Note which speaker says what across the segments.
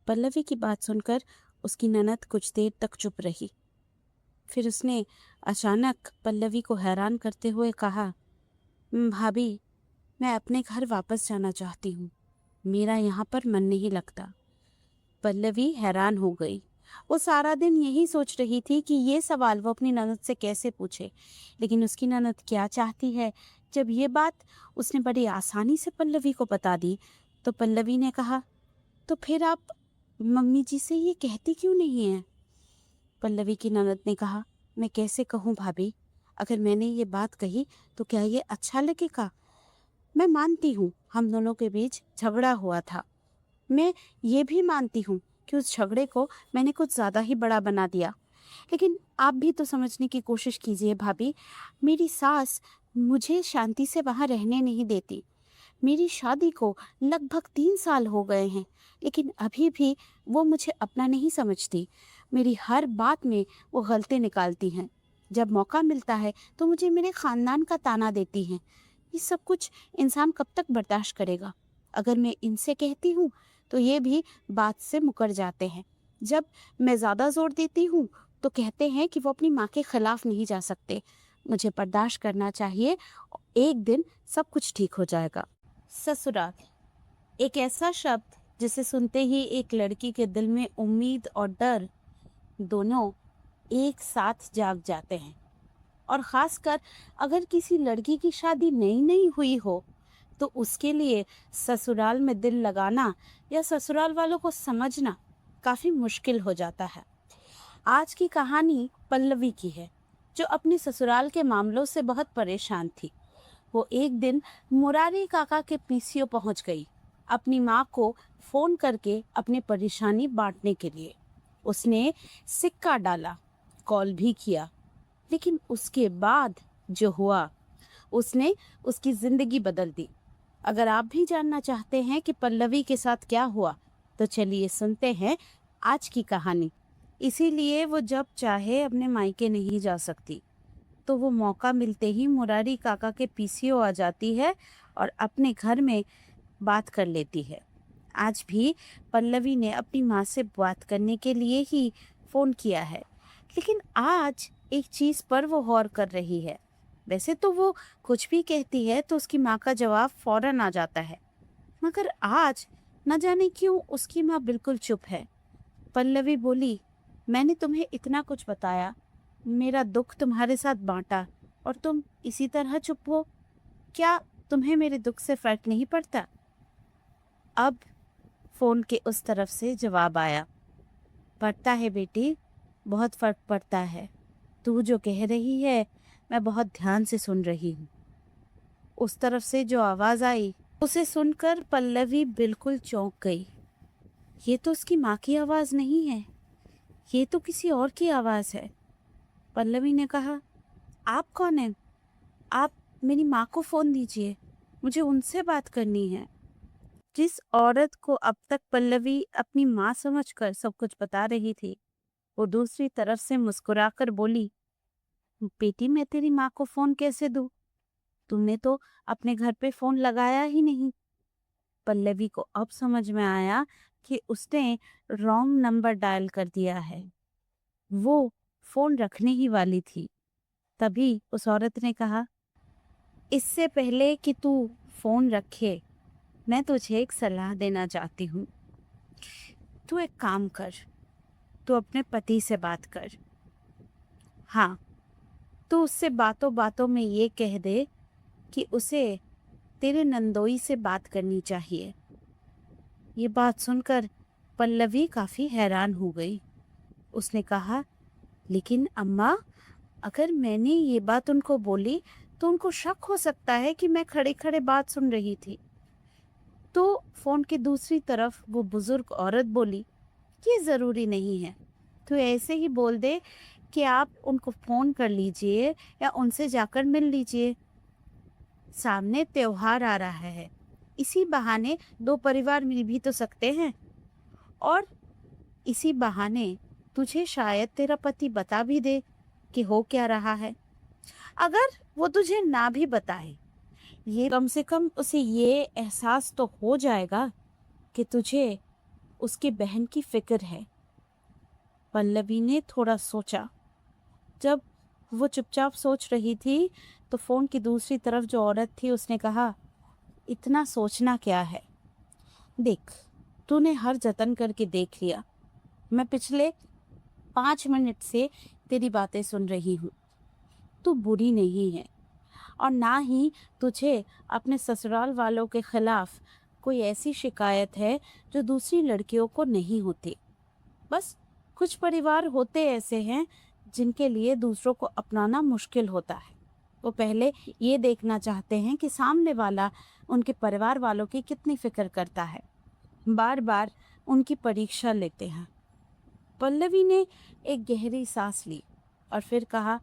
Speaker 1: पल्लवी की बात सुनकर उसकी ननद कुछ देर तक चुप रही। फिर उसने अचानक पल्लवी को हैरान करते हुए कहा, भाभी, मैं अपने घर वापस जाना चाहती हूँ। मेरा यहाँ पर मन नहीं लगता। पल्लवी हैरान हो गई। वो सारा दिन यही सोच रही थी कि ये सवाल वो अपनी ननद से कैसे पूछे, लेकिन उसकी ननद क्या चाहती है। जब ये बात उसने बड़ी आसानी से पल्लवी को बता दी, तो पल्लवी ने कहा, तो फिर आप मम्मी जी से ये कहती क्यों नहीं है? पल्लवी की ननद ने कहा, मैं कैसे कहूँ भाभी, अगर मैंने ये बात कही तो क्या ये अच्छा लगेगा? मैं मानती हूँ हम दोनों के बीच झगड़ा हुआ था। मैं ये भी मानती हूँ कि उस झगड़े को मैंने कुछ ज़्यादा ही बड़ा बना दिया, लेकिन आप भी तो समझने की कोशिश कीजिए भाभी। मेरी सास मुझे शांति से वहाँ रहने नहीं देती। मेरी शादी को लगभग 3 साल हो गए हैं, लेकिन अभी भी वो मुझे अपना नहीं समझती। मेरी हर बात में वो गलती निकालती हैं। जब मौका मिलता है तो मुझे मेरे खानदान का ताना देती हैं। ये सब कुछ इंसान कब तक बर्दाश्त करेगा? अगर मैं इनसे कहती हूँ तो ये भी बात से मुकर जाते हैं। जब मैं ज़्यादा जोर देती हूँ तो कहते हैं कि वो अपनी माँ के खिलाफ नहीं जा सकते। मुझे बर्दाश्त करना चाहिए, एक दिन सब कुछ ठीक हो जाएगा। ससुराल एक ऐसा शब्द जिसे सुनते ही एक लड़की के दिल में उम्मीद और डर दोनों एक साथ जाग जाते हैं। और खासकर अगर किसी लड़की की शादी नई नई हुई हो तो उसके लिए ससुराल में दिल लगाना या ससुराल वालों को समझना काफी मुश्किल हो जाता है। आज की कहानी पल्लवी की है, जो अपने ससुराल के मामलों से बहुत परेशान थी। वो एक दिन मुरारी काका के पीसीओ पहुंच गई, अपनी माँ को फोन करके अपनी परेशानी बांटने के लिए। उसने सिक्का डाला, कॉल भी किया, लेकिन उसके बाद जो हुआ उसने उसकी जिंदगी बदल दी। अगर आप भी जानना चाहते हैं कि पल्लवी के साथ क्या हुआ, तो चलिए सुनते हैं आज की कहानी। इसीलिए वो जब चाहे अपने मायके नहीं जा सकती, तो वो मौका मिलते ही मुरारी काका के पीसीओ आ जाती है और अपने घर में बात कर लेती है। आज भी पल्लवी ने अपनी माँ से बात करने के लिए ही फोन किया है, लेकिन आज एक चीज पर वो गौर कर रही है। वैसे तो वो कुछ भी कहती है तो उसकी माँ का जवाब फौरन आ जाता है, मगर आज न जाने क्यों उसकी माँ बिल्कुल चुप है। पल्लवी बोली, मैंने तुम्हें इतना कुछ बताया, मेरा दुख तुम्हारे साथ बांटा, और तुम इसी तरह चुप हो। क्या तुम्हें मेरे दुख से फर्क नहीं पड़ता? अब फोन के उस तरफ से जवाब आया, पड़ता है बेटी, बहुत फर्क पड़ता है। तू जो कह रही है मैं बहुत ध्यान से सुन रही हूँ। उस तरफ से जो आवाज आई उसे सुनकर पल्लवी बिल्कुल चौंक गई। ये तो उसकी माँ की आवाज नहीं है, ये तो किसी और की आवाज है। पल्लवी ने कहा, आप कौन हैं? आप मेरी माँ को फोन दीजिए, मुझे उनसे बात करनी है। जिस औरत को अब तक पल्लवी अपनी माँ समझकर सब कुछ बता रही थी, वो दूसरी तरफ से मुस्कुराकर बोली, बेटी, मैं तेरी माँ को फोन कैसे दूं? तुमने तो अपने घर पे फोन लगाया ही नहीं। पल्लवी को अब समझ में आया कि उसने रॉन्ग नंबर डायल कर दिया है। वो फोन रखने ही वाली थी। तभी उस औरत ने कहा, इससे पहले कि तू फोन रखे, मैं तुझे एक सलाह देना चाहती हूँ। तू एक काम कर, तू अपने पति से बात कर। हाँ, तू उससे बातों बातों में ये कह दे कि उसे तेरे नंदोई से बात करनी चाहिए। ये बात सुनकर पल्लवी काफी हैरान हो गई। उसने कहा, लेकिन अम्मा, अगर मैंने ये बात उनको बोली तो उनको शक हो सकता है कि मैं खड़े खड़े बात सुन रही थी। तो फोन की दूसरी तरफ वो बुजुर्ग औरत बोली, ये जरूरी नहीं है, तो ऐसे ही बोल दे कि आप उनको फोन कर लीजिए या उनसे जाकर मिल लीजिए। सामने त्योहार आ रहा है, इसी बहाने दो परिवार मिल भी तो सकते हैं, और इसी बहाने तुझे शायद तेरा पति बता भी दे कि हो क्या रहा है। अगर वो तुझे ना भी बताए, ये कम से कम उसे ये एहसास तो हो जाएगा कि तुझे उसके बहन की फिक्र है। पल्लवी ने थोड़ा सोचा। जब वो चुपचाप सोच रही थी तो फोन की दूसरी तरफ जो औरत थी उसने कहा, इतना सोचना क्या है, देख तूने हर जतन करके देख लिया। मैं पिछले 5 मिनट से तेरी बातें सुन रही हूँ। तू बुरी नहीं है और ना ही तुझे अपने ससुराल वालों के खिलाफ कोई ऐसी शिकायत है जो दूसरी लड़कियों को नहीं होती। बस कुछ परिवार होते ऐसे हैं जिनके लिए दूसरों को अपनाना मुश्किल होता है। वो पहले ये देखना चाहते हैं कि सामने वाला उनके परिवार वालों की कितनी फिक्र करता है। बार बार उनकी परीक्षा लेते हैं। पल्लवी ने एक गहरी सांस ली और फिर कहा,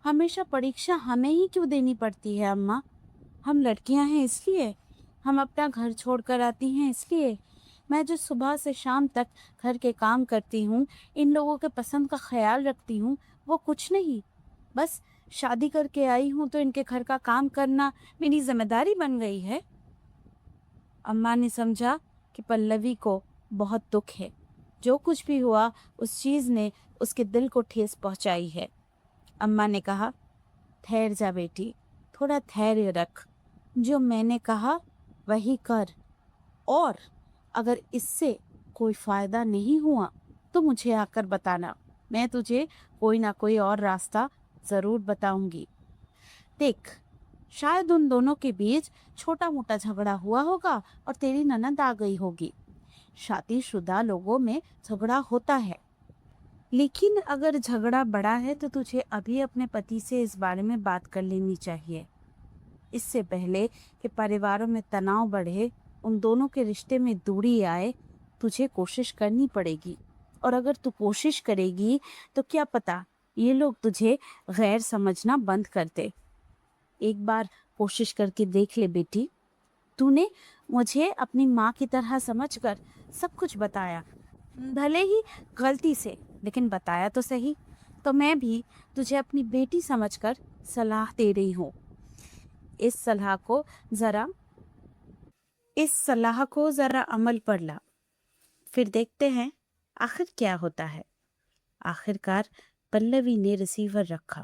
Speaker 1: हमेशा परीक्षा हमें ही क्यों देनी पड़ती है अम्मा? हम लड़कियां हैं इसलिए, हम अपना घर छोड़कर आती हैं इसलिए। मैं जो सुबह से शाम तक घर के काम करती हूँ, इन लोगों के पसंद का ख्याल रखती हूँ, वो कुछ नहीं। बस शादी करके आई हूँ तो इनके घर का काम करना मेरी जिम्मेदारी बन गई है। अम्मा ने समझा कि पल्लवी को बहुत दुख है। जो कुछ भी हुआ उस चीज ने उसके दिल को ठेस पहुंचाई है। अम्मा ने कहा, ठहर जा बेटी, थोड़ा धैर्य रख। जो मैंने कहा वही कर, और अगर इससे कोई फायदा नहीं हुआ तो मुझे आकर बताना। मैं तुझे कोई ना कोई और रास्ता जरूर बताऊंगी। देख, शायद उन दोनों के बीच छोटा मोटा झगड़ा हुआ होगा और तेरी ननद आ गई होगी। शादीशुदा लोगों में झगड़ा होता है, लेकिन अगर झगड़ा बड़ा है तो तुझे अभी अपने पति से इस बारे में बात कर लेनी चाहिए। इससे पहले कि परिवारों में तनाव बढ़े, उन दोनों के रिश्ते में दूरी आए, तुझे कोशिश करनी पड़ेगी। और अगर तू कोशिश करेगी तो क्या पता ये लोग तुझे गैर समझना बंद कर दे। एक बार कोशिश करके देख ले बेटी। तूने मुझे अपनी माँ की तरह समझकर सब कुछ बताया, भले ही गलती से, लेकिन बताया तो सही। तो मैं भी तुझे अपनी बेटी समझकर सलाह दे रही हूँ। इस सलाह को जरा अमल पर ला, फिर देखते हैं आखिर क्या होता है। आखिरकार पल्लवी ने रिसीवर रखा।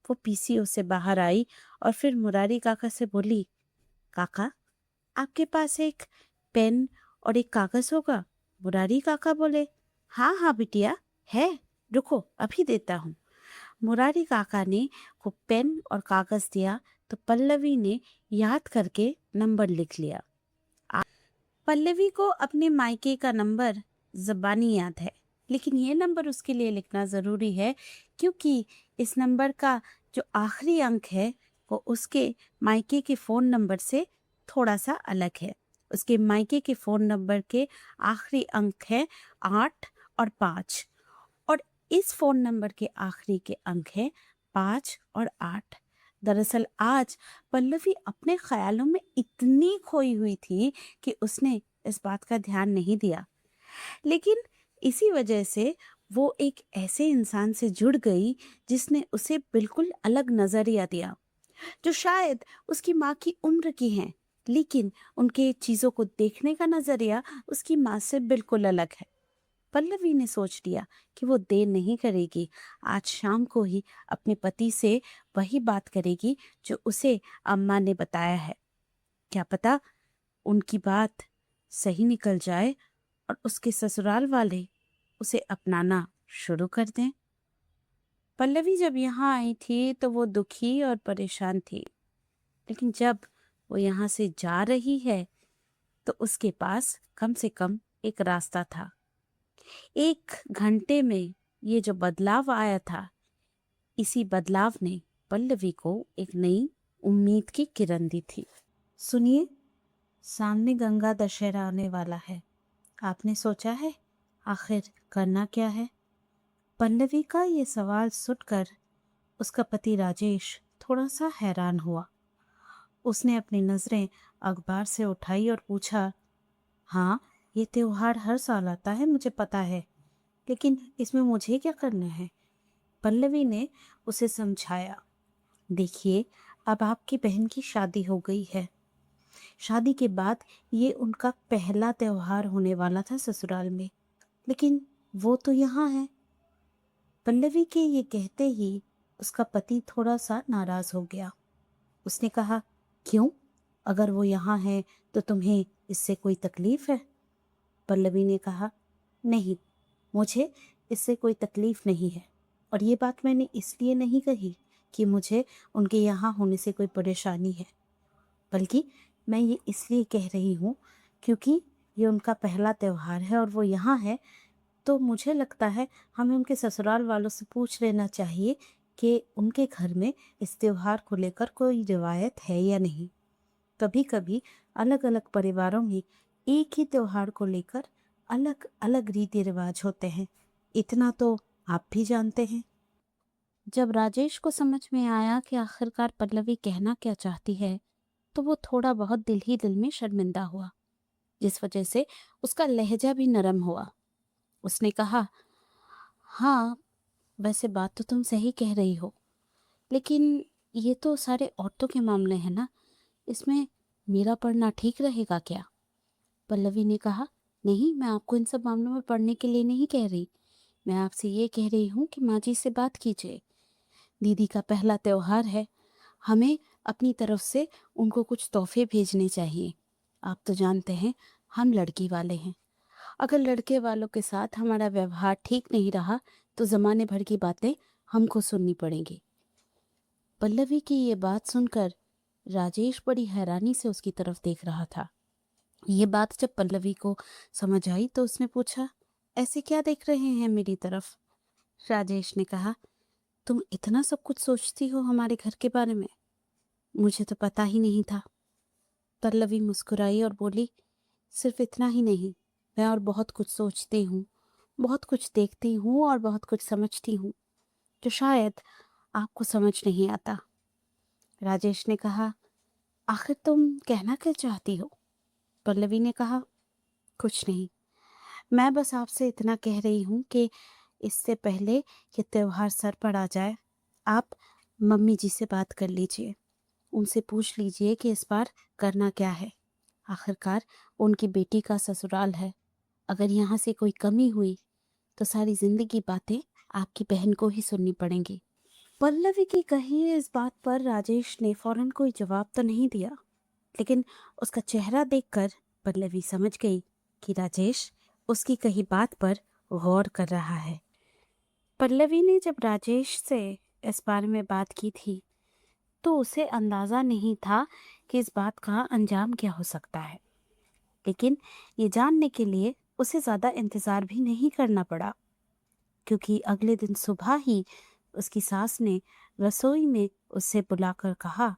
Speaker 1: वो पीसीओ से बाहर आई और फिर मुरारी काका से बोली, काका आपके पास एक पेन और एक कागज होगा? मुरारी काका बोले, हाँ हाँ बिटिया है, रुको अभी देता हूँ। मुरारी काका ने को पेन और कागज दिया तो पल्लवी ने याद करके नंबर लिख लिया। पल्लवी को अपने मायके का नंबर ज़बानी याद है, लेकिन ये नंबर उसके लिए लिखना ज़रूरी है क्योंकि इस नंबर का जो आखिरी अंक है वो उसके मायके के फ़ोन नंबर से थोड़ा सा अलग है। उसके मायके के फ़ोन नंबर के आखिरी अंक है 8 और 5, और इस फ़ोन नंबर के आखिरी के अंक है 5 और 8। दरअसल आज पल्लवी अपने ख्यालों में इतनी खोई हुई थी कि उसने इस बात का ध्यान नहीं दिया, लेकिन इसी वजह से वो एक ऐसे इंसान से जुड़ गई जिसने उसे बिल्कुल अलग नजरिया दिया, जो शायद उसकी माँ की उम्र की हैं, लेकिन उनके चीजों को देखने का नजरिया उसकी माँ से बिल्कुल अलग है। पल्लवी ने सोच लिया कि वो देर नहीं करेगी, आज शाम को ही अपने पति से वही बात करेगी जो उसे अम्मा ने बताया है। क्या पता उनकी बात सही निकल जाए और उसके ससुराल वाले उसे अपनाना शुरू कर दें। पल्लवी जब यहाँ आई थी तो वो दुखी और परेशान थी, लेकिन जब वो यहाँ से जा रही है तो उसके पास कम से कम एक रास्ता था। 1 घंटे में ये जो बदलाव आया था, इसी बदलाव ने पल्लवी को एक नई उम्मीद की किरण दी थी। सुनिए, सामने गंगा दशहरा आने वाला है। आपने सोचा है आखिर करना क्या है? पल्लवी का ये सवाल सुनकर उसका पति राजेश थोड़ा सा हैरान हुआ। उसने अपनी नजरें अखबार से उठाई और पूछा, हाँ ये त्योहार हर साल आता है, मुझे पता है, लेकिन इसमें मुझे क्या करना है? पल्लवी ने उसे समझाया, देखिए अब आपकी बहन की शादी हो गई है। शादी के बाद ये उनका पहला त्योहार होने वाला था ससुराल में। लेकिन वो तो यहाँ है। पल्लवी के ये कहते ही उसका पति थोड़ा सा नाराज हो गया। उसने कहा, क्यों? अगर वो यहाँ है तो तुम्हें इससे कोई तकलीफ है? पल्लवी ने कहा, नहीं, मुझे इससे कोई तकलीफ नहीं है। और ये बात मैंने इसलिए नहीं कही कि मुझे उनके यहाँ होने से कोई परेशानी है, बल्कि मैं ये इसलिए कह रही हूँ क्योंकि ये उनका पहला त्योहार है और वो यहाँ है, तो मुझे लगता है हमें उनके ससुराल वालों से पूछ लेना चाहिए कि उनके घर में इस त्योहार को लेकर कोई रिवायत है या नहीं। कभी कभी अलग अलग परिवारों में एक ही त्योहार को लेकर अलग अलग रीति रिवाज होते हैं, इतना तो आप भी जानते हैं। जब राजेश को समझ में आया कि आखिरकार पल्लवी कहना क्या चाहती है, तो वो थोड़ा बहुत दिल ही दिल में शर्मिंदा हुआ, जिस वजह से उसका लहजा भी नरम हुआ। उसने कहा, हाँ, वैसे बात तो तुम सही कह रही हो, लेकिन ये तो सारे औरतों के मामले हैं ना, इसमें मेरा पढ़ना ठीक रहेगा क्या? पल्लवी ने कहा, नहीं, मैं आपको इन सब मामलों में पढ़ने के लिए नहीं कह रही। मैं आपसे ये कह रही हूँ कि माँ जी से बात कीजिए। दीदी का पहला त्योहार है, हमें अपनी तरफ से उनको कुछ तोहफे भेजने चाहिए। आप तो जानते हैं हम लड़की वाले हैं, अगर लड़के वालों के साथ हमारा व्यवहार ठीक नहीं रहा तो जमाने भर की बातें हमको सुननी पड़ेंगी। पल्लवी की ये बात सुनकर राजेश बड़ी हैरानी से उसकी तरफ देख रहा था। ये बात जब पल्लवी को समझ आई तो उसने पूछा, ऐसे क्या देख रहे हैं मेरी तरफ? राजेश ने कहा, तुम इतना सब कुछ सोचती हो हमारे घर के बारे में? मुझे तो पता ही नहीं था। पल्लवी मुस्कुराई और बोली, सिर्फ इतना ही नहीं, मैं और बहुत कुछ सोचती हूँ, बहुत कुछ देखती हूँ और बहुत कुछ समझती हूँ, जो शायद आपको समझ नहीं आता। राजेश ने कहा, आखिर तुम कहना क्या चाहती हो? पल्लवी ने कहा, कुछ नहीं, मैं बस आपसे इतना कह रही हूँ कि इससे पहले ये त्योहार सर पर आ जाए, आप मम्मी जी से बात कर लीजिए, उनसे पूछ लीजिए कि इस बार करना क्या है। आखिरकार उनकी बेटी का ससुराल है, अगर यहाँ से कोई कमी हुई तो सारी जिंदगी बातें आपकी बहन को ही सुननी पड़ेंगी। पल्लवी की कही इस बात पर राजेश ने फौरन कोई जवाब तो नहीं दिया, लेकिन उसका चेहरा देखकर पल्लवी समझ गई कि राजेश उसकी कही बात पर गौर कर रहा है। पल्लवी ने जब राजेश से इस बारे में बात की थी तो उसे अंदाजा नहीं था कि इस बात का अंजाम क्या हो सकता है, लेकिन ये जानने के लिए उसे ज्यादा इंतजार भी नहीं करना पड़ा, क्योंकि अगले दिन सुबह ही उसकी सास ने रसोई में उससे बुलाकर कहा,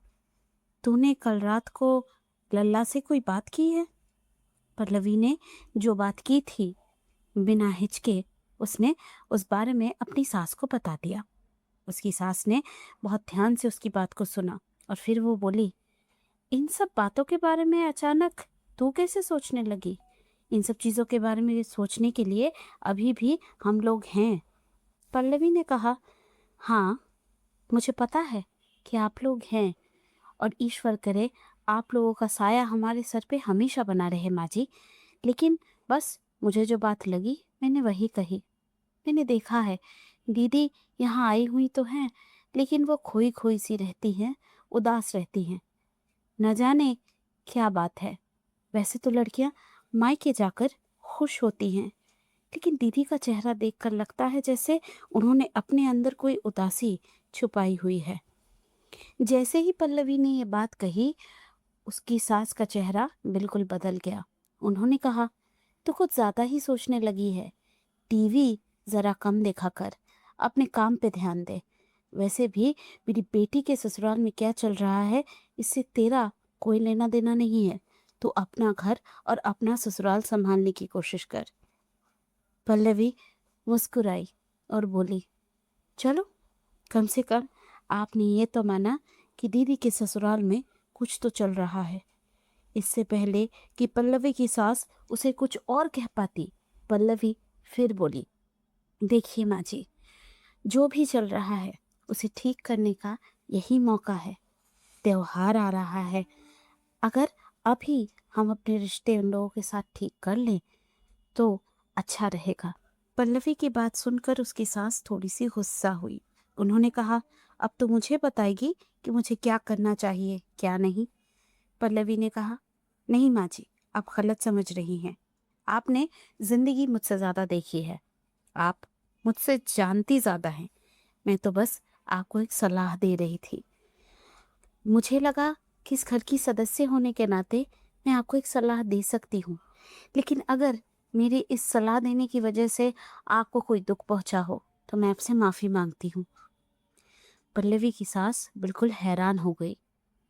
Speaker 1: तूने कल रात को लल्ला से कोई बात की है? पल्लवी ने जो बात की थी, बिना हिचके उसने उस बारे में अपनी सास को बता दिया। उसकी सास ने बहुत ध्यान से उसकी बात को सुना और फिर वो बोली, इन सब बातों के बारे में अचानक तू कैसे सोचने लगी? इन सब चीजों के बारे में सोचने के लिए अभी भी हम लोग हैं। पल्लवी ने कहा, हाँ, मुझे पता है कि आप लोग हैं, और ईश्वर करे आप लोगों का साया हमारे सर पे हमेशा बना रहे माँ जी। लेकिन बस मुझे जो बात लगी मैंने वही कही। मैंने देखा है दीदी यहाँ आई हुई तो हैं, लेकिन वो खोई खोई सी रहती हैं, उदास रहती हैं। न जाने क्या बात है। वैसे तो लड़कियां मायके जाकर खुश होती हैं, लेकिन दीदी का चेहरा देखकर लगता है जैसे उन्होंने अपने अंदर कोई उदासी छुपाई हुई है। जैसे ही पल्लवी ने ये बात कही, उसकी सास का चेहरा बिल्कुल बदल गया। उन्होंने कहा, तो कुछ ज्यादा ही सोचने लगी है, टीवी जरा कम देखा कर, अपने काम पे ध्यान दे। वैसे भी मेरी बेटी के ससुराल में क्या चल रहा है इससे तेरा कोई लेना देना नहीं है। तू अपना घर और अपना ससुराल संभालने की कोशिश कर। पल्लवी मुस्कुराई और बोली, चलो, कम से कम आपने ये तो माना कि दीदी के ससुराल में कुछ तो चल रहा है। इससे पहले कि पल्लवी की सास उसे कुछ और कह पाती, पल्लवी फिर बोली, देखिए माँ जी, जो भी चल रहा है उसे ठीक करने का यही मौका है। त्योहार आ रहा है, अगर अभी हम अपने रिश्ते उन लोगों के साथ ठीक कर लें तो अच्छा रहेगा। पल्लवी की बात सुनकर उसकी सास थोड़ी सी गुस्सा हुई। उन्होंने कहा, अब तो मुझे बताएगी कि मुझे क्या करना चाहिए क्या नहीं। पल्लवी ने कहा, नहीं माँ जी, आप गलत समझ रही हैं। आपने जिंदगी मुझसे ज्यादा देखी है, आप मुझसे जानती ज्यादा हैं। मैं तो बस आपको एक सलाह दे रही थी। मुझे लगा कि इस घर की सदस्य होने के नाते मैं आपको एक सलाह दे सकती हूँ, लेकिन अगर मेरी इस सलाह देने की वजह से आपको कोई दुख पहुंचा हो तो मैं आपसे माफी मांगती हूँ। पल्लवी की सास बिल्कुल हैरान हो गई।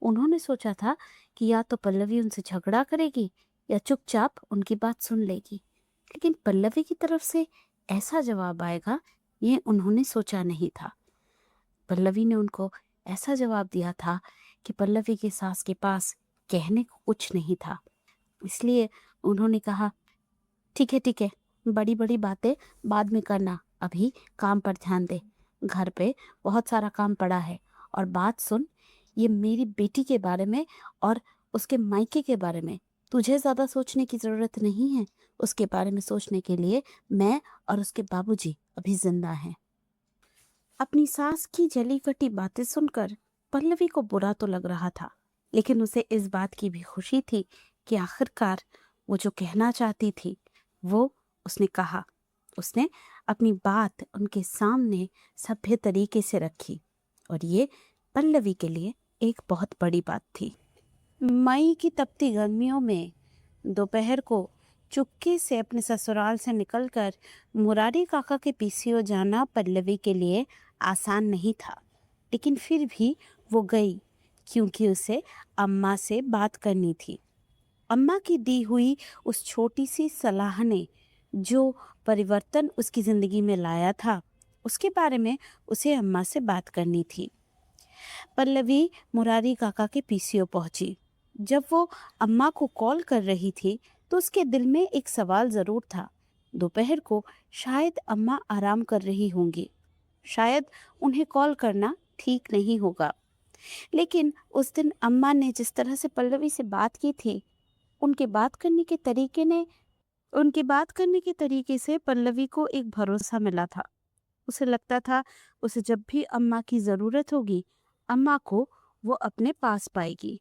Speaker 1: उन्होंने सोचा था कि या तो पल्लवी उनसे झगड़ा करेगी या चुपचाप उनकी बात सुन लेगी, लेकिन पल्लवी की तरफ से ऐसा जवाब आएगा ये उन्होंने सोचा नहीं था। पल्लवी ने उनको ऐसा जवाब दिया था कि पल्लवी की सास के पास कहने को कुछ नहीं था। इसलिए उन्होंने कहा, ठीक है, बड़ी बड़ी बातें बाद में करना, अभी काम पर ध्यान दे। घर पे बहुत सारा काम पड़ा है। और बात सुन, ये मेरी बेटी के बारे में और उसके मायके के बारे में तुझे ज्यादा सोचने की जरूरत नहीं है। उसके बारे में सोचने के लिए मैं और उसके बाबूजी अभी जिंदा हैं। अपनी सास की जली कटी बातें सुनकर पल्लवी को बुरा तो लग रहा था, लेकिन उसे इस बात की भी खुशी थी कि आखिरकार वो जो कहना चाहती थी वो उसने कहा। उसने अपनी बात उनके सामने सभ्य तरीके से रखी और ये पल्लवी के लिए एक बहुत बड़ी बात थी। मई की तपती गर्मियों में दोपहर को चुपके से अपने ससुराल से निकलकर मुरारी काका के पीसीओ जाना पल्लवी के लिए आसान नहीं था, लेकिन फिर भी वो गई क्योंकि उसे अम्मा से बात करनी थी। अम्मा की दी हुई उस छोटी सी सलाह ने जो परिवर्तन उसकी जिंदगी में लाया था, उसके बारे में उसे अम्मा से बात करनी थी। पल्लवी मुरारी काका के पीसीओ पहुंची। जब वो अम्मा को कॉल कर रही थी तो उसके दिल में एक सवाल जरूर था। दोपहर को शायद अम्मा आराम कर रही होंगी, शायद उन्हें कॉल करना ठीक नहीं होगा। लेकिन उस दिन अम्मा ने जिस तरह से पल्लवी से बात की थी, उनके बात करने के तरीके ने उनकी बात करने के तरीके से पल्लवी को एक भरोसा मिला था। उसे लगता था उसे जब भी अम्मा की जरूरत होगी, अम्मा को वो अपने पास पाएगी।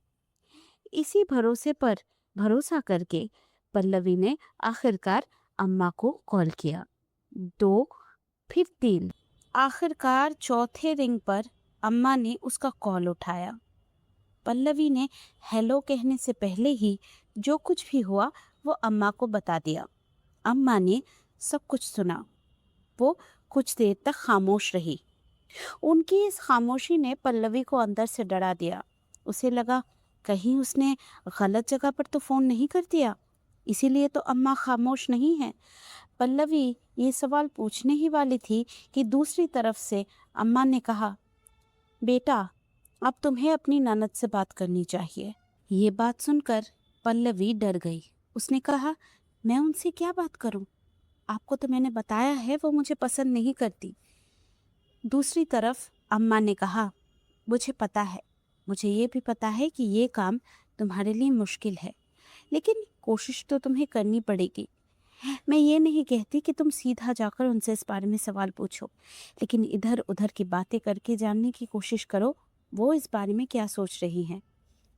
Speaker 1: इसी भरोसे पर भरोसा करके पल्लवी ने आखिरकार अम्मा को कॉल किया। 2 फिर 3, आखिरकार चौथे रिंग पर अम्मा ने उसका कॉल उठाया। पल्लवी ने हेलो कहने से पहले ही जो कुछ भी हुआ वो अम्मा को बता दिया। अम्मा ने सब कुछ सुना। वो कुछ देर तक खामोश रही। उनकी इस खामोशी ने पल्लवी को अंदर से डरा दिया। उसे लगा कहीं उसने गलत जगह पर तो फोन नहीं कर दिया, इसीलिए तो अम्मा खामोश नहीं है। पल्लवी ये सवाल पूछने ही वाली थी कि दूसरी तरफ से अम्मा ने कहा, बेटा अब तुम्हें अपनी ननद से बात करनी चाहिए। ये बात सुनकर पल्लवी डर गई। उसने कहा, मैं उनसे क्या बात करूं? आपको तो मैंने बताया है वो मुझे पसंद नहीं करती। दूसरी तरफ अम्मा ने कहा, मुझे पता है, मुझे ये भी पता है कि ये काम तुम्हारे लिए मुश्किल है, लेकिन कोशिश तो तुम्हें करनी पड़ेगी। मैं ये नहीं कहती कि तुम सीधा जाकर उनसे इस बारे में सवाल पूछो, लेकिन इधर उधर की बातें करके जानने की कोशिश करो वो इस बारे में क्या सोच रही हैं।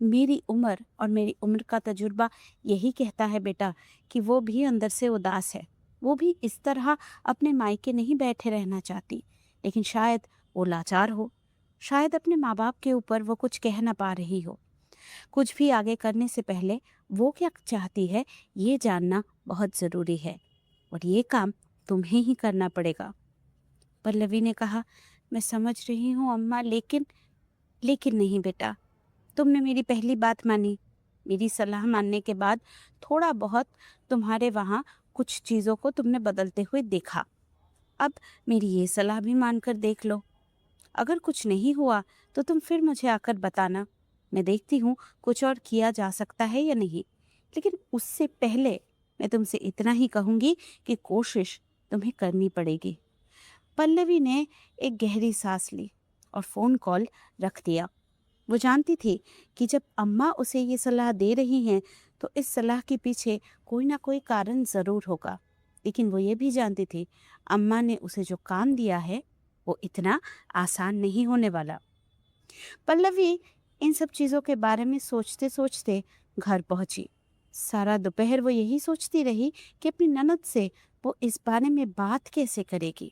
Speaker 1: मेरी उम्र और मेरी उम्र का तजुर्बा यही कहता है बेटा कि वो भी अंदर से उदास है। वो भी इस तरह अपने मायके नहीं बैठे रहना चाहती, लेकिन शायद वो लाचार हो, शायद अपने माँ बाप के ऊपर वो कुछ कह ना पा रही हो। कुछ भी आगे करने से पहले वो क्या चाहती है ये जानना बहुत ज़रूरी है, और ये काम तुम्हें ही करना पड़ेगा। पल्लवी ने कहा, मैं समझ रही हूँ अम्मा, लेकिन नहीं बेटा, तुमने मेरी पहली बात मानी। मेरी सलाह मानने के बाद थोड़ा बहुत तुम्हारे वहाँ कुछ चीज़ों को तुमने बदलते हुए देखा। अब मेरी ये सलाह भी मानकर देख लो। अगर कुछ नहीं हुआ तो तुम फिर मुझे आकर बताना। मैं देखती हूँ कुछ और किया जा सकता है या नहीं, लेकिन उससे पहले मैं तुमसे इतना ही कहूँगी कि कोशिश तुम्हें करनी पड़ेगी। पल्लवी ने एक गहरी सांस ली और फ़ोन कॉल रख दिया। वो जानती थी कि जब अम्मा उसे ये सलाह दे रही हैं तो इस सलाह के पीछे कोई ना कोई कारण ज़रूर होगा। लेकिन वो ये भी जानती थी अम्मा ने उसे जो काम दिया है वो इतना आसान नहीं होने वाला। पल्लवी इन सब चीज़ों के बारे में सोचते सोचते घर पहुंची। सारा दोपहर वो यही सोचती रही कि अपनी ननद से वो इस बारे में बात कैसे करेगी।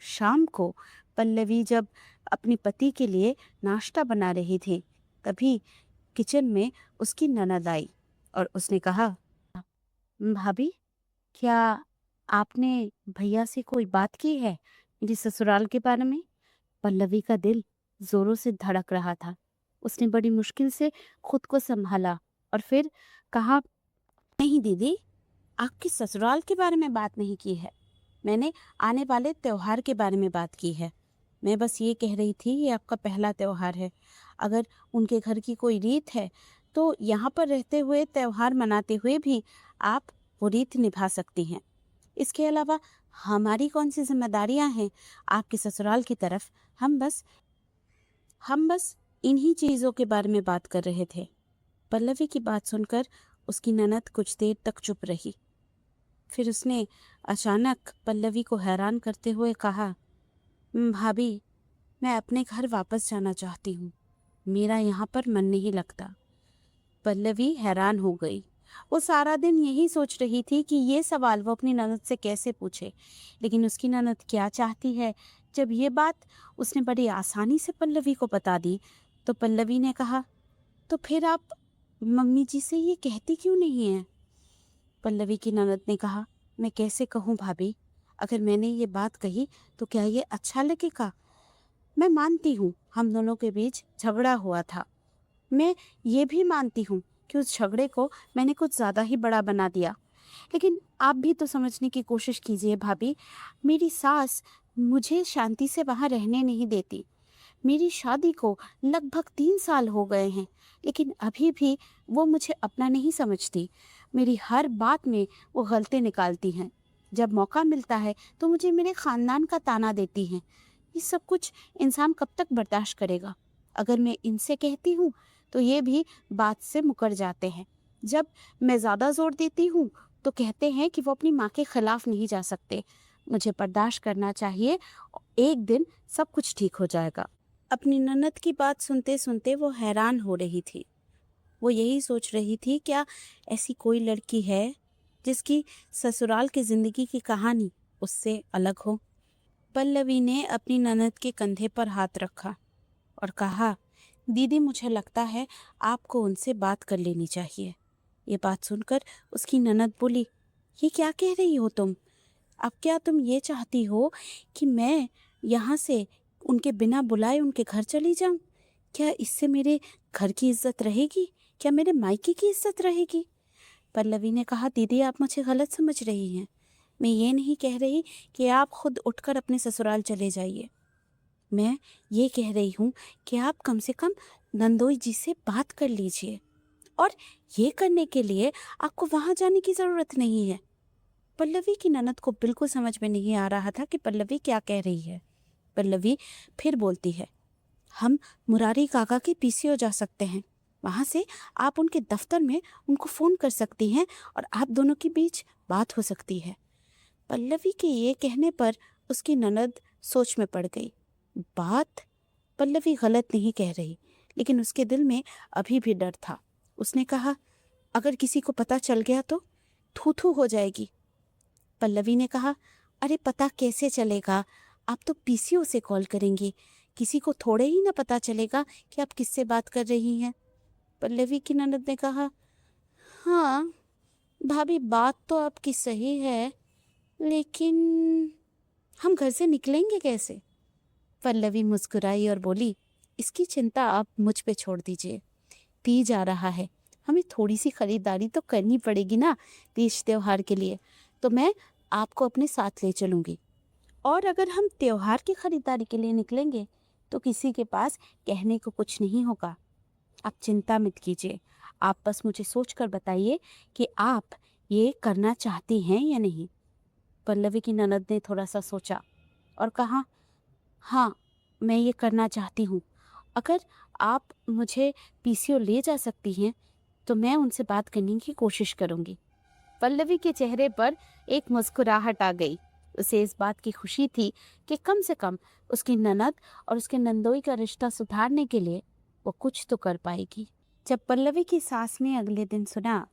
Speaker 1: शाम को पल्लवी जब अपनी पति के लिए नाश्ता बना रही थी, तभी किचन में उसकी ननद आई और उसने कहा, भाभी, क्या आपने भैया से कोई बात की है मेरी ससुराल के बारे में? पल्लवी का दिल जोरों से धड़क रहा था। उसने बड़ी मुश्किल से खुद को संभाला और फिर कहा, नहीं दीदी, आपकी ससुराल के बारे में बात नहीं की है। मैंने आने वाले त्योहार के बारे में बात की है। मैं बस ये कह रही थी ये आपका पहला त्योहार है। अगर उनके घर की कोई रीत है तो यहाँ पर रहते हुए त्योहार मनाते हुए भी आप वो रीत निभा सकती हैं। इसके अलावा हमारी कौन सी जिम्मेदारियां हैं आपके ससुराल की तरफ? हम बस इन्हीं चीज़ों के बारे में बात कर रहे थे। पल्लवी की बात सुनकर उसकी ननद कुछ देर तक चुप रही। फिर उसने अचानक पल्लवी को हैरान करते हुए कहा, भाभी, मैं अपने घर वापस जाना चाहती हूँ। मेरा यहाँ पर मन नहीं लगता। पल्लवी हैरान हो गई। वो सारा दिन यही सोच रही थी कि ये सवाल वो अपनी ननद से कैसे पूछे, लेकिन उसकी ननद क्या चाहती है। जब ये बात उसने बड़ी आसानी से पल्लवी को बता दी तो पल्लवी ने कहा, तो फिर आप मम्मी जी से ये कहती क्यों नहीं है? पल्लवी की ननद ने कहा, मैं कैसे कहूँ भाभी, अगर मैंने ये बात कही तो क्या ये अच्छा लगेगा? मैं मानती हूँ हम दोनों के बीच झगड़ा हुआ था। मैं ये भी मानती हूँ कि उस झगड़े को मैंने कुछ ज़्यादा ही बड़ा बना दिया, लेकिन आप भी तो समझने की कोशिश कीजिए भाभी। मेरी सास मुझे शांति से वहाँ रहने नहीं देती। मेरी शादी को लगभग 3 साल हो गए हैं, लेकिन अभी भी वो मुझे अपना नहीं समझती। मेरी हर बात में वो गलती निकालती हैं। जब मौका मिलता है तो मुझे मेरे ख़ानदान का ताना देती हैं। ये सब कुछ इंसान कब तक बर्दाश्त करेगा? अगर मैं इनसे कहती हूँ तो ये भी बात से मुकर जाते हैं। जब मैं ज़्यादा ज़ोर देती हूँ तो कहते हैं कि वो अपनी माँ के खिलाफ नहीं जा सकते। मुझे बर्दाश्त करना चाहिए, एक दिन सब कुछ ठीक हो जाएगा। अपनी ननद की बात सुनते सुनते वो हैरान हो रही थी। वो यही सोच रही थी, क्या ऐसी कोई लड़की है जिसकी ससुराल की ज़िंदगी की कहानी उससे अलग हो? पल्लवी ने अपनी ननद के कंधे पर हाथ रखा और कहा, दीदी, मुझे लगता है आपको उनसे बात कर लेनी चाहिए। ये बात सुनकर उसकी ननद बोली, ये क्या कह रही हो तुम? अब क्या तुम ये चाहती हो कि मैं यहाँ से उनके बिना बुलाए उनके घर चली जाऊं? क्या इससे मेरे घर की इज्जत रहेगी? क्या मेरे मायके की इज्जत रहेगी? पल्लवी ने कहा, दीदी, आप मुझे गलत समझ रही हैं। मैं ये नहीं कह रही कि आप खुद उठकर अपने ससुराल चले जाइए। मैं ये कह रही हूँ कि आप कम से कम नंदोई जी से बात कर लीजिए, और ये करने के लिए आपको वहाँ जाने की ज़रूरत नहीं है। पल्लवी की ननद को बिल्कुल समझ में नहीं आ रहा था कि पल्लवी क्या कह रही है। पल्लवी फिर बोलती है, हम मुरारी काका के पीसीओ जा सकते हैं। वहाँ से आप उनके दफ्तर में उनको फ़ोन कर सकती हैं और आप दोनों के बीच बात हो सकती है। पल्लवी के ये कहने पर उसकी ननद सोच में पड़ गई। बात पल्लवी गलत नहीं कह रही, लेकिन उसके दिल में अभी भी डर था। उसने कहा, अगर किसी को पता चल गया तो थू थू हो जाएगी। पल्लवी ने कहा, अरे पता कैसे चलेगा? आप तो पीसीओ से कॉल करेंगी, किसी को थोड़े ही ना पता चलेगा कि आप किससे बात कर रही हैं। पल्लवी की ननद ने कहा, हाँ भाभी, बात तो आपकी सही है, लेकिन हम घर से निकलेंगे कैसे? पल्लवी मुस्कुराई और बोली, इसकी चिंता आप मुझ पे छोड़ दीजिए। तीज आ रहा है, हमें थोड़ी सी खरीदारी तो करनी पड़ेगी ना तीज त्योहार के लिए, तो मैं आपको अपने साथ ले चलूँगी। और अगर हम त्योहार की खरीदारी के लिए निकलेंगे तो किसी के पास कहने को कुछ नहीं होगा। आप चिंता मत कीजिए, आप बस मुझे सोचकर बताइए कि आप ये करना चाहती हैं या नहीं। पल्लवी की ननद ने थोड़ा सा सोचा और कहा, हाँ, मैं ये करना चाहती हूँ। अगर आप मुझे पीसीओ ले जा सकती हैं तो मैं उनसे बात करने की कोशिश करूँगी। पल्लवी के चेहरे पर एक मुस्कुराहट आ गई। उसे इस बात की खुशी थी कि कम से कम उसकी ननद और उसके नंदोई का रिश्ता सुधारने के लिए वो कुछ तो कर पाएगी। जब पल्लवी की सास ने अगले दिन सुना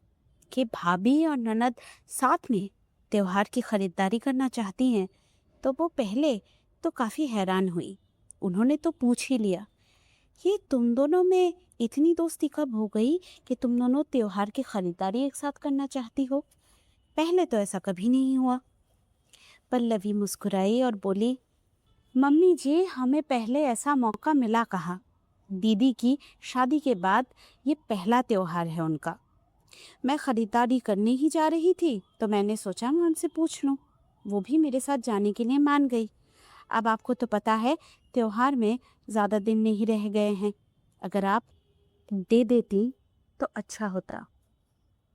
Speaker 1: कि भाभी और ननद साथ में त्योहार की खरीदारी करना चाहती हैं, तो वो पहले तो काफी हैरान हुई। उन्होंने तो पूछ ही लिया, ये तुम दोनों में इतनी दोस्ती कब हो गई कि तुम दोनों त्योहार की खरीदारी एक साथ करना चाहती हो? पहले तो ऐसा कभी नहीं हुआ। पल्लवी मुस्कुराई और बोली, मम्मी जी, हमें पहले ऐसा मौका मिला कहाँ। दीदी की शादी के बाद ये पहला त्योहार है उनका। मैं खरीदारी करने ही जा रही थी तो मैंने सोचा मैं उनसे पूछ लूं। वो भी मेरे साथ जाने के लिए मान गई। अब आपको तो पता है त्योहार में ज़्यादा दिन नहीं रह गए हैं। अगर आप दे देती तो अच्छा होता।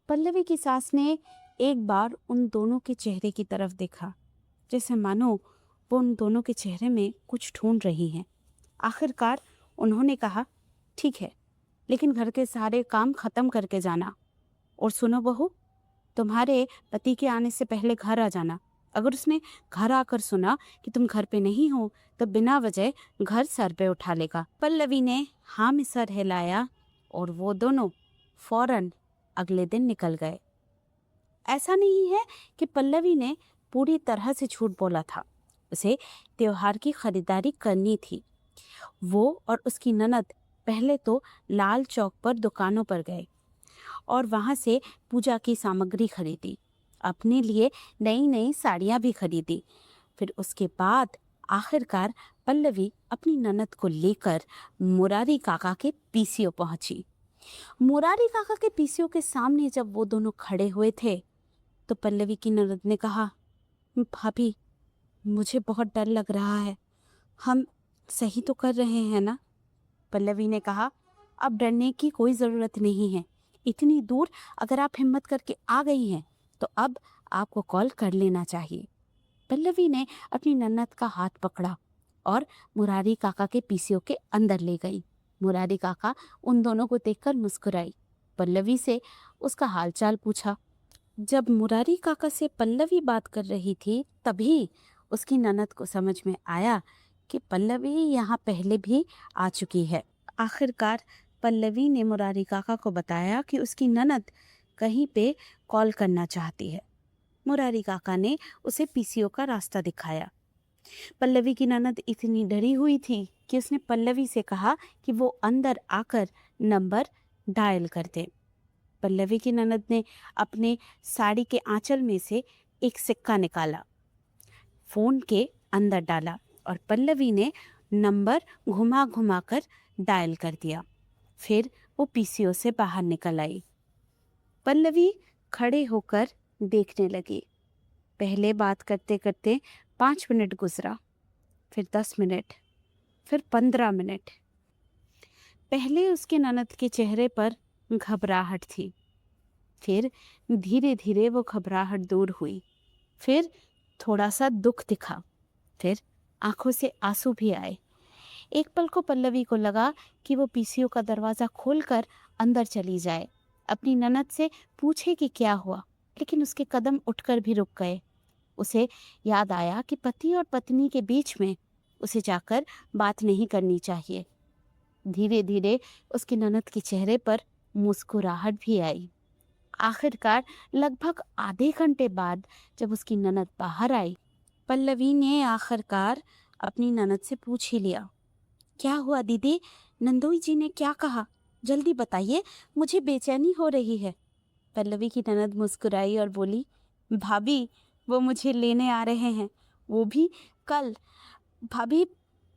Speaker 1: पल्लवी की सास ने एक बार उन दोनों के चेहरे की तरफ देखा, जैसे मानो वो उन दोनों के चेहरे में कुछ ढूंढ रही हैं। आखिरकार उन्होंने कहा, ठीक है, लेकिन घर के सारे काम खत्म करके जाना। और सुनो बहू, तुम्हारे पति के आने से पहले घर आ जाना। अगर उसने घर आकर सुना कि तुम घर पे नहीं हो तो बिना वजह घर सर पे उठा लेगा। पल्लवी ने हाँ में सर हिलाया और वो दोनों फौरन अगले दिन निकल गए। ऐसा नहीं है कि पल्लवी ने पूरी तरह से झूठ बोला था। उसे त्योहार की खरीदारी करनी थी। वो और उसकी ननद पहले तो लाल चौक पर दुकानों पर गए और वहाँ से पूजा की सामग्री खरीदी। अपने लिए नई नई साड़ियाँ भी खरीदी। फिर उसके बाद आखिरकार पल्लवी अपनी ननद को लेकर मुरारी काका के पीसीओ पहुंची। मुरारी काका के पीसीओ के सामने जब वो दोनों खड़े हुए थे तो पल्लवी की ननद ने कहा, भाभी, मुझे बहुत डर लग रहा है। हम सही तो कर रहे हैं ना? पल्लवी ने कहा, अब डरने की कोई ज़रूरत नहीं है। इतनी दूर अगर आप हिम्मत करके आ गई हैं तो अब आपको कॉल कर लेना चाहिए। पल्लवी ने अपनी नन्नत का हाथ पकड़ा और मुरारी काका के पीसीओ के अंदर ले गई। मुरारी काका उन दोनों को देखकर मुस्कुराई। पल्लवी से उसका हालचाल पूछा। जब मुरारी काका से पल्लवी बात कर रही थी तभी उसकी ननद को समझ में आया कि पल्लवी यहाँ पहले भी आ चुकी है। आखिरकार पल्लवी ने मुरारी काका को बताया कि उसकी ननद कहीं पे कॉल करना चाहती है। मुरारी काका ने उसे पीसीओ का रास्ता दिखाया। पल्लवी की ननद इतनी डरी हुई थी कि उसने पल्लवी से कहा कि वो अंदर आकर नंबर डायल कर दे। पल्लवी की ननद ने अपने साड़ी के आंचल में से एक सिक्का निकाला, फोन के अंदर डाला और पल्लवी ने नंबर घुमा घुमा कर डायल कर दिया। फिर वो पीसीओ से बाहर निकल आई। पल्लवी खड़े होकर देखने लगी। पहले बात करते करते 5 मिनट गुजरा, फिर 10 मिनट, फिर 15 मिनट। पहले उसके ननद के चेहरे पर घबराहट थी, फिर धीरे धीरे वो घबराहट दूर हुई, फिर थोड़ा सा दुख दिखा, फिर आंखों से आंसू भी आए। एक पल को पल्लवी को लगा कि वो पीसीओ का दरवाज़ा खोलकर अंदर चली जाए, अपनी ननद से पूछे कि क्या हुआ, लेकिन उसके कदम उठकर भी रुक गए। उसे याद आया कि पति और पत्नी के बीच में उसे जाकर बात नहीं करनी चाहिए। धीरे धीरे उसकी ननद के चेहरे पर मुस्कुराहट भी आई। आखिरकार लगभग आधे घंटे बाद जब उसकी ननद बाहर आई, पल्लवी ने आखिरकार अपनी ननद से पूछ ही लिया, क्या हुआ दीदी? नंदोई जी ने क्या कहा? जल्दी बताइए, मुझे बेचैनी हो रही है। पल्लवी की ननद मुस्कुराई और बोली, भाभी, वो मुझे लेने आ रहे हैं, वो भी कल। भाभी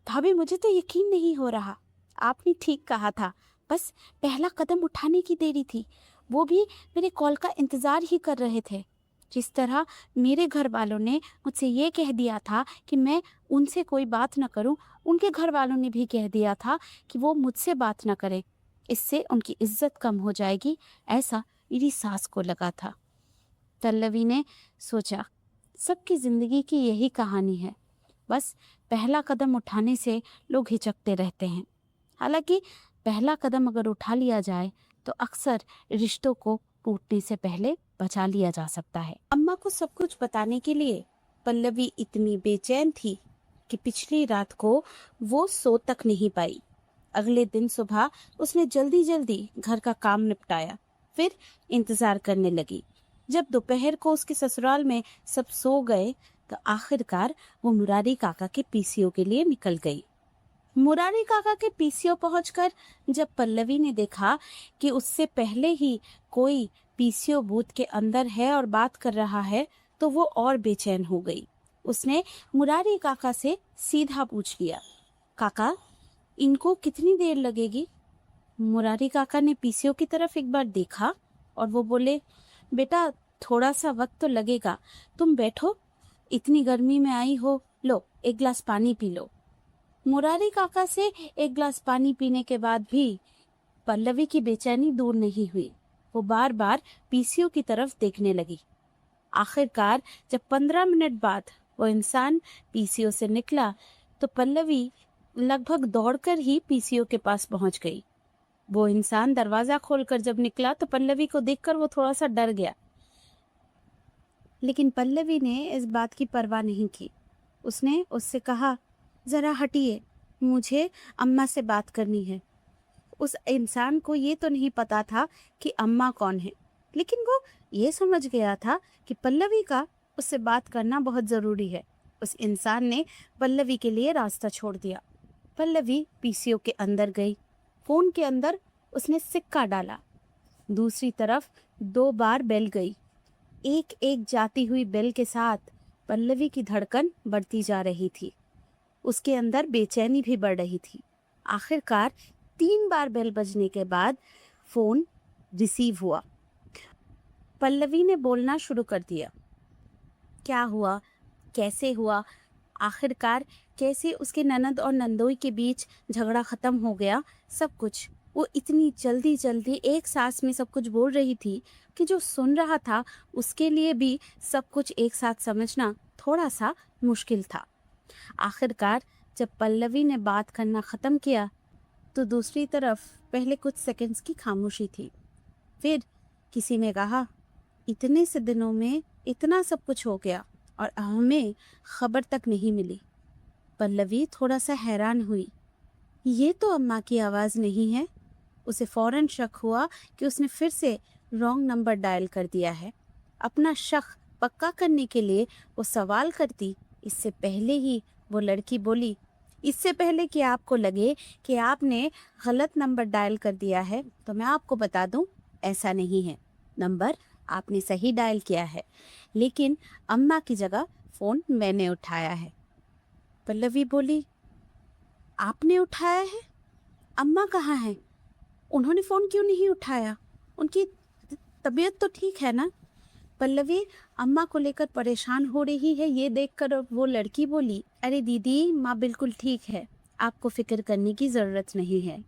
Speaker 1: भाभी मुझे तो यकीन नहीं हो रहा। आपने ठीक कहा था, बस पहला कदम उठाने की देरी थी। वो भी मेरे कॉल का इंतज़ार ही कर रहे थे। जिस तरह मेरे घर वालों ने मुझसे ये कह दिया था कि मैं उनसे कोई बात न करूं, उनके घर वालों ने भी कह दिया था कि वो मुझसे बात न करें, इससे उनकी इज्जत कम हो जाएगी, ऐसा मेरी सास को लगा था। पल्लवी ने सोचा, सबकी ज़िंदगी की यही कहानी है, बस पहला कदम उठाने से लोग हिचकते रहते हैं। हालांकि पहला कदम अगर उठा लिया जाए तो अक्सर रिश्तों को टूटने से पहले बचा लिया जा सकता है। अम्मा को सब कुछ बताने के लिए पल्लवी इतनी बेचैन थी कि पिछली रात को वो सो तक नहीं पाई। अगले दिन सुबह उसने जल्दी जल्दी घर का काम निपटाया, फिर इंतजार करने लगी। जब दोपहर को उसके ससुराल में सब सो गए तो आखिरकार वो मुरारी काका के पीसीओ के लिए निकल गई। मुरारी काका के पीसीओ पहुंचकर जब पल्लवी ने देखा कि उससे पहले ही कोई पीसीओ बूथ के अंदर है और बात कर रहा है तो वो और बेचैन हो गई। उसने मुरारी काका से सीधा पूछ लिया, काका इनको कितनी देर लगेगी? मुरारी काका ने पीसीओ की तरफ एक बार देखा और वो बोले, बेटा थोड़ा सा वक्त तो लगेगा, तुम बैठो, इतनी गर्मी में आई हो, लो एक गिलास पानी पी लो। मुरारी काका से एक गिलास पानी पीने के बाद भी पल्लवी की बेचैनी दूर नहीं हुई। वो बार बार पीसीओ की तरफ देखने लगी। आखिरकार जब 15 मिनट बाद वो इंसान पीसीओ से निकला तो पल्लवी लगभग दौड़कर ही पीसीओ के पास पहुंच गई। वो इंसान दरवाजा खोलकर जब निकला तो पल्लवी को देखकर वो थोड़ा सा डर गया, लेकिन पल्लवी ने इस बात की परवाह नहीं की। उसने उससे कहा, जरा हटिए, मुझे अम्मा से बात करनी है। उस इंसान को ये तो नहीं पता था कि अम्मा कौन है, लेकिन वो ये समझ गया था कि पल्लवी का उससे बात करना बहुत जरूरी है। उस इंसान ने पल्लवी के लिए रास्ता छोड़ दिया। पल्लवी पीसीओ के अंदर गई। फोन के अंदर उसने सिक्का डाला। दूसरी तरफ 2 बार बेल गई। एक एक जाती हुई बेल के साथ पल्लवी की धड़कन बढ़ती जा रही थी। उसके अंदर बेचैनी भी बढ़ रही थी। आखिरकार 3 बार बेल बजने के बाद फोन रिसीव हुआ। पल्लवी ने बोलना शुरू कर दिया। क्या हुआ, कैसे हुआ, आखिरकार कैसे उसके ननद और नंदोई के बीच झगड़ा खत्म हो गया, सब कुछ वो इतनी जल्दी जल्दी एक सांस में सब कुछ बोल रही थी कि जो सुन रहा था उसके लिए भी सब कुछ एक साथ समझना थोड़ा सा मुश्किल था। आखिरकार जब पल्लवी ने बात करना खत्म किया तो दूसरी तरफ पहले कुछ सेकंड्स की खामोशी थी। फिर किसी ने कहा, इतने से दिनों में इतना सब कुछ हो गया और हमें खबर तक नहीं मिली। पल्लवी थोड़ा सा हैरान हुई, ये तो अम्मा की आवाज़ नहीं है। उसे फौरन शक हुआ कि उसने फिर से रॉन्ग नंबर डायल कर दिया है। अपना शक पक्का करने के लिए वो सवाल करती इससे पहले ही वो लड़की बोली, इससे पहले कि आपको लगे कि आपने गलत नंबर डायल कर दिया है तो मैं आपको बता दूं, ऐसा नहीं है। नंबर आपने सही डायल किया है, लेकिन अम्मा की जगह फ़ोन मैंने उठाया है। पल्लवी बोली, आपने उठाया है? अम्मा कहाँ हैं? उन्होंने फ़ोन क्यों नहीं उठाया? उनकी तबीयत तो ठीक है ना? पल्लवी अम्मा को लेकर परेशान हो रही है ये देखकर वो लड़की बोली, अरे दीदी, माँ बिल्कुल ठीक है, आपको फिक्र करने की ज़रूरत नहीं है।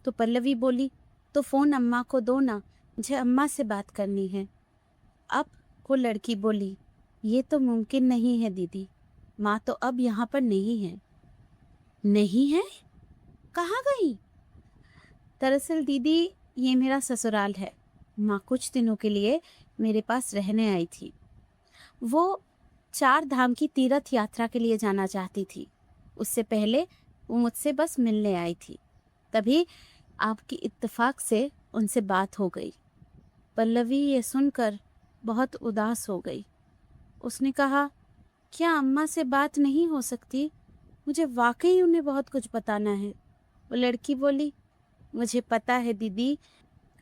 Speaker 1: तो पल्लवी बोली, तो फ़ोन अम्मा को दो ना, मुझे अम्मा से बात करनी है। अब वो लड़की बोली, ये तो मुमकिन नहीं है दीदी, माँ तो अब यहाँ पर नहीं है। नहीं है? कहाँ गई? दरअसल दीदी, ये मेरा ससुराल है। माँ कुछ दिनों के लिए मेरे पास रहने आई थी। वो 4 धाम की तीर्थ यात्रा के लिए जाना चाहती थी। उससे पहले वो मुझसे बस मिलने आई थी, तभी आपकी इत्तेफाक से उनसे बात हो गई। पल्लवी ये सुनकर बहुत उदास हो गई। उसने कहा, क्या अम्मा से बात नहीं हो सकती? मुझे वाकई उन्हें बहुत कुछ बताना है। वो लड़की बोली, मुझे पता है दीदी,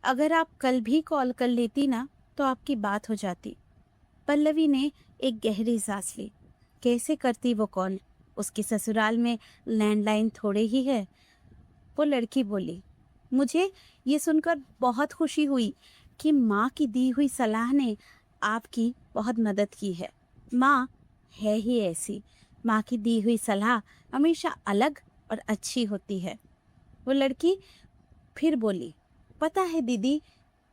Speaker 1: अगर आप कल भी कॉल कर लेती ना तो आपकी बात हो जाती। पल्लवी ने एक गहरी सांस ली। कैसे करती वो कॉल? उसके ससुराल में लैंडलाइन थोड़े ही है। वो लड़की बोली, मुझे ये सुनकर बहुत खुशी हुई कि माँ की दी हुई सलाह ने आपकी बहुत मदद की है। माँ है ही ऐसी, माँ की दी हुई सलाह हमेशा अलग और अच्छी होती है। वो लड़की फिर बोली, पता है दीदी,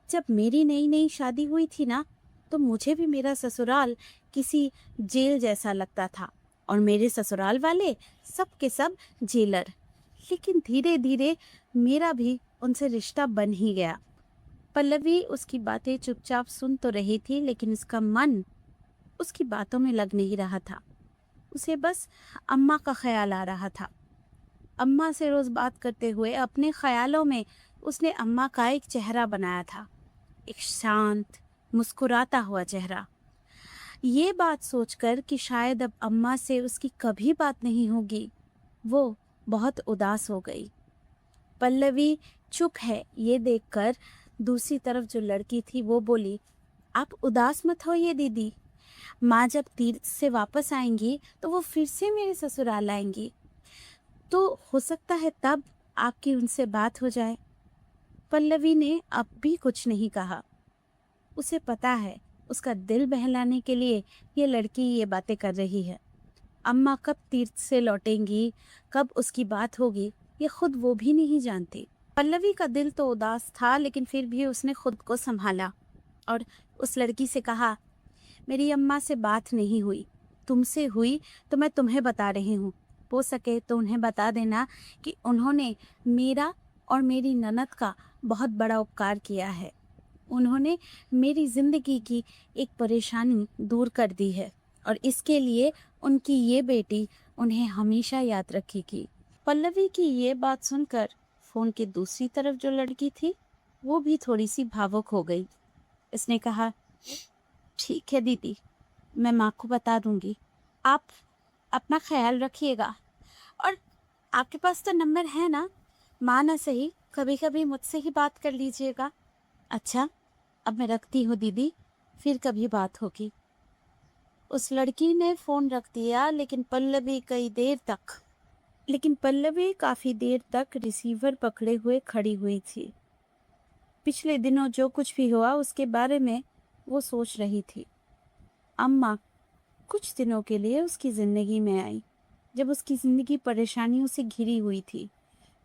Speaker 1: जब मेरी नई नई शादी हुई थी ना तो मुझे भी मेरा ससुराल किसी जेल जैसा लगता था और मेरे ससुराल वाले सब के सब जेलर। लेकिन धीरे धीरे मेरा भी उनसे रिश्ता बन ही गया। पल्लवी उसकी बातें चुपचाप सुन तो रही थी, लेकिन उसका मन उसकी बातों में लग नहीं रहा था। उसे बस अम्मा का ख्याल आ रहा था। अम्मा से रोज बात करते हुए अपने ख्यालों में उसने अम्मा का एक चेहरा बनाया था, एक शांत मुस्कुराता हुआ चेहरा। ये बात सोचकर कि शायद अब अम्मा से उसकी कभी बात नहीं होगी, वो बहुत उदास हो गई। पल्लवी चुप है ये देखकर दूसरी तरफ जो लड़की थी वो बोली, आप उदास मत होइए दीदी, माँ जब तीर्थ से वापस आएंगी तो वो फिर से मेरे ससुराल आएंगी, तो हो सकता है तब आपकी उनसे बात हो जाए। पल्लवी ने अब भी कुछ नहीं कहा। उसे पता है उसका दिल बहलाने के लिए ये लड़की ये बातें कर रही है। अम्मा कब तीर्थ से लौटेंगी, कब उसकी बात होगी, ये खुद वो भी नहीं जानती। पल्लवी का दिल तो उदास था, लेकिन फिर भी उसने खुद को संभाला और उस लड़की से कहा, मेरी अम्मा से बात नहीं हुई, तुमसे हुई तो मैं तुम्हें बता रही हूँ। हो सके तो उन्हें बता देना कि उन्होंने मेरा और मेरी ननद का बहुत बड़ा उपकार किया है। उन्होंने मेरी ज़िंदगी की एक परेशानी दूर कर दी है और इसके लिए उनकी ये बेटी उन्हें हमेशा याद रखेगी। पल्लवी की ये बात सुनकर फ़ोन की दूसरी तरफ जो लड़की थी वो भी थोड़ी सी भावुक हो गई। इसने कहा, ठीक है दीदी, मैं माँ को बता दूंगी। आप अपना ख्याल रखिएगा और आपके पास तो नंबर है ना, माँ ना सही कभी कभी मुझसे ही बात कर लीजिएगा। अच्छा, अब मैं रखती हूँ दीदी, फिर कभी बात होगी। उस लड़की ने फ़ोन रख दिया, लेकिन पल्लवी काफ़ी देर तक रिसीवर पकड़े हुए खड़ी हुई थी। पिछले दिनों जो कुछ भी हुआ उसके बारे में वो सोच रही थी। अम्मा कुछ दिनों के लिए उसकी ज़िंदगी में आई, जब उसकी ज़िंदगी परेशानियों से घिरी हुई थी,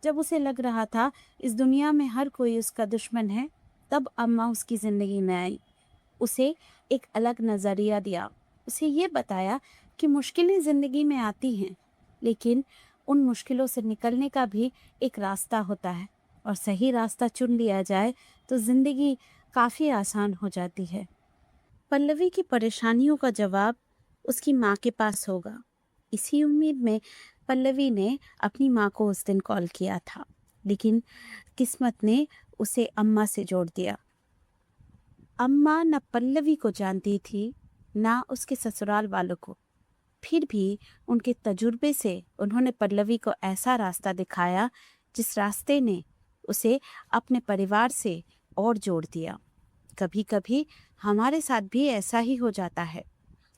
Speaker 1: जब उसे लग रहा था इस दुनिया में हर कोई उसका दुश्मन है, तब अम्मा उसकी ज़िंदगी में आई। उसे एक अलग नज़रिया दिया, उसे ये बताया कि मुश्किलें ज़िंदगी में आती हैं, लेकिन उन मुश्किलों से निकलने का भी एक रास्ता होता है और सही रास्ता चुन लिया जाए तो ज़िंदगी काफ़ी आसान हो जाती है। पल्लवी की परेशानियों का जवाब उसकी माँ के पास होगा, इसी उम्मीद में पल्लवी ने अपनी माँ को उस दिन कॉल किया था, लेकिन किस्मत ने उसे अम्मा से जोड़ दिया। अम्मा न पल्लवी को जानती थी, ना उसके ससुराल वालों को। फिर भी उनके तजुर्बे से उन्होंने पल्लवी को ऐसा रास्ता दिखाया जिस रास्ते ने उसे अपने परिवार से और जोड़ दिया। कभी कभी हमारे साथ भी ऐसा ही हो जाता है।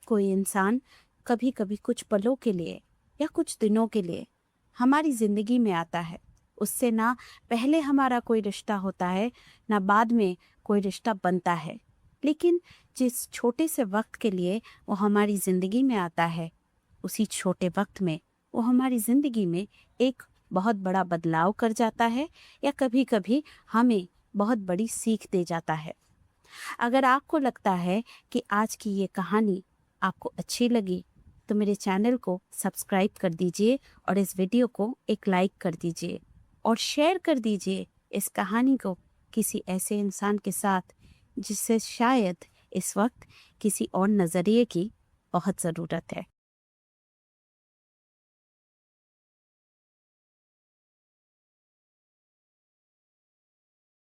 Speaker 1: कोई इंसान कभी कभी कुछ पलों के लिए या कुछ दिनों के लिए हमारी ज़िंदगी में आता है। उससे ना पहले हमारा कोई रिश्ता होता है, ना बाद में कोई रिश्ता बनता है, लेकिन जिस छोटे से वक्त के लिए वो हमारी ज़िंदगी में आता है, उसी छोटे वक्त में वो हमारी ज़िंदगी में एक बहुत बड़ा बदलाव कर जाता है या कभी कभी हमें बहुत बड़ी सीख दे जाता है। अगर आपको लगता है कि आज की ये कहानी आपको अच्छी लगी तो मेरे चैनल को सब्सक्राइब कर दीजिए और इस वीडियो को एक लाइक कर दीजिए और शेयर कर दीजिए इस कहानी को किसी ऐसे इंसान के साथ जिससे शायद इस वक्त किसी और नज़रिए की बहुत ज़रूरत है।